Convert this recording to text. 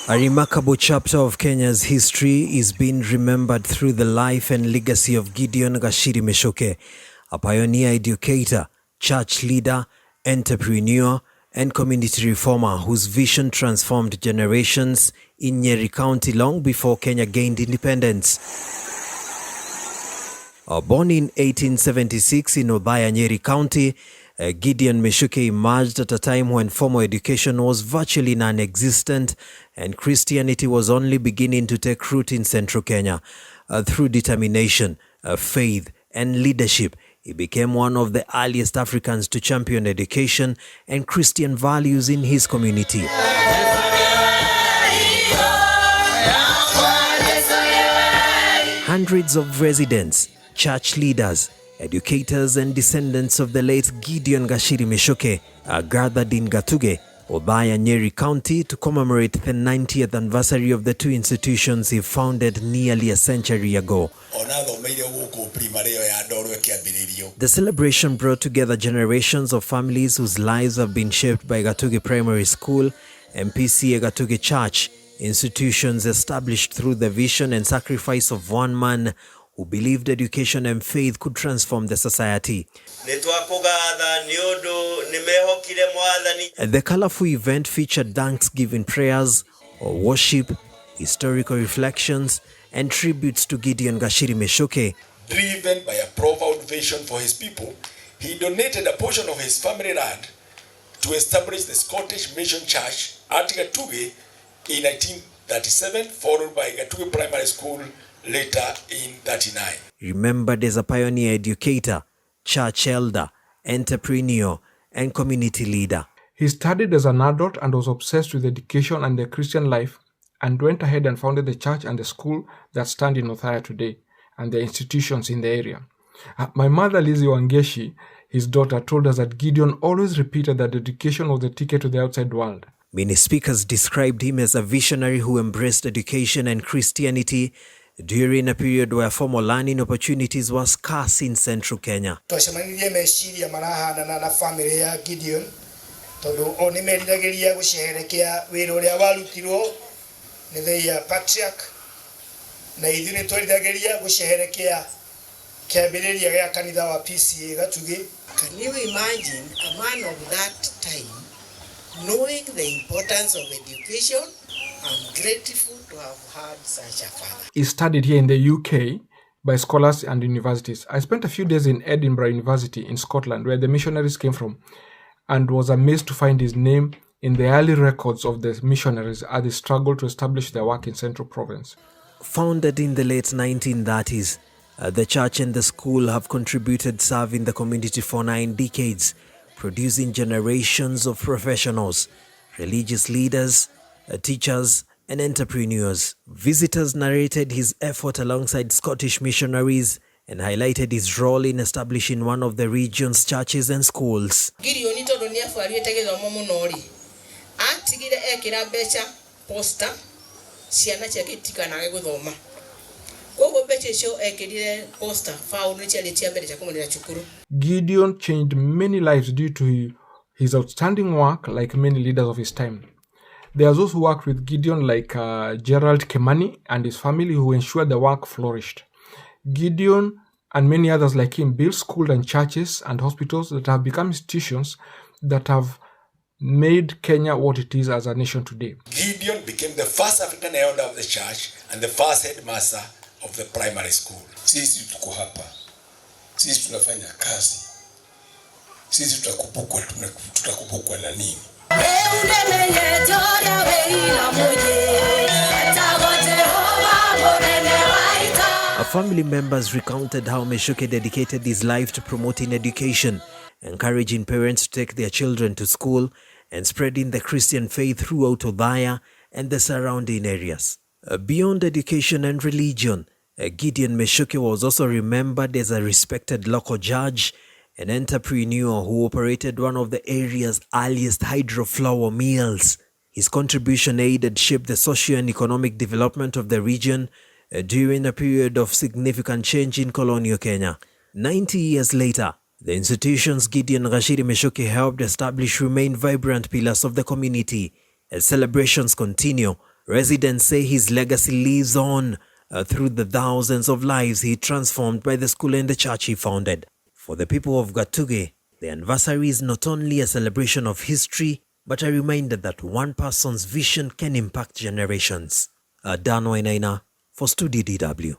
A remarkable chapter of Kenya's history is being remembered through the life and legacy of Gideon Gachiri Michuki, a pioneer educator, church leader, entrepreneur, and community reformer whose vision transformed generations in Nyeri County long before Kenya gained independence. Born in 1876 in Othaya, Nyeri County, Gideon Michuki emerged at a time when formal education was virtually non-existent and Christianity was only beginning to take root in central Kenya. Through determination, faith, and leadership, he became one of the earliest Africans to champion education and Christian values in his community. Hundreds of residents, church leaders, educators and descendants of the late Gideon Gachiri Michuki are gathered in Gatuge, Othaya, Nyeri County to commemorate the 90th anniversary of the two institutions he founded nearly a century ago. The celebration brought together generations of families whose lives have been shaped by Gatuge Primary School and PCA Gatuge Church, institutions established through the vision and sacrifice of one man who believed education and faith could transform the society. The colorful event featured thanksgiving prayers, worship, historical reflections, and tributes to Gideon Gachiri Michuki. Driven by a profound vision for his people, he donated a portion of his family land to establish the Scottish Mission Church at Gatuge in 1937, followed by Gatuge Primary School later in 1939. Remembered as a pioneer educator, church elder, entrepreneur, and community leader. He studied as an adult and was obsessed with education and the Christian life, and went ahead and founded the church and the school that stand in Othaya today, and the institutions in the area. My mother, Lizzie Wangeshi, his daughter, told us that Gideon always repeated that education was the ticket to the outside world. Many speakers described him as a visionary who embraced education and Christianity during a period where formal learning opportunities were scarce in central Kenya. Can you imagine a man of that time knowing the importance of education? I'm grateful to have had such a father. He studied here in the UK by scholars and universities. I spent a few days in Edinburgh University in Scotland, where the missionaries came from, and was amazed to find his name in the early records of the missionaries as they struggled to establish their work in Central Province. Founded in the late 1930s, the church and the school have contributed serving the community for 9 decades, producing generations of professionals, religious leaders, teachers, and entrepreneurs. Visitors narrated his effort alongside Scottish missionaries and highlighted his role in establishing one of the region's churches and schools. Gideon Gideon changed many lives due to his outstanding work, like many leaders of his time. There are those who worked with Gideon, like Gerald Kemani and his family, who ensured the work flourished. Gideon and many others like him built schools and churches and hospitals that have become institutions that have made Kenya what it is as a nation today. Gideon became the first African elder of the church and the first headmaster of the primary school. Sisi tuko hapa. Sisi tunafanya kazi. Sisi tutakumbukwa na nini? Family members recounted how Michuki dedicated his life to promoting education, encouraging parents to take their children to school, and spreading the Christian faith throughout Othaya and the surrounding areas. Beyond education and religion, Gideon Michuki was also remembered as a respected local judge, an entrepreneur who operated one of the area's earliest hydroflower mills. His contribution aided shape the socio and economic development of the region during a period of significant change in colonial Kenya. 90 years later, the institutions Gideon Gachiri Michuki helped establish remain vibrant pillars of the community. As celebrations continue, Residents say his legacy lives on through the thousands of lives he transformed by the school and the church he founded. For the people of Gachiri, the anniversary is not only a celebration of history, but a reminder that one person's vision can impact generations. Dan Wainaina for Studio DW.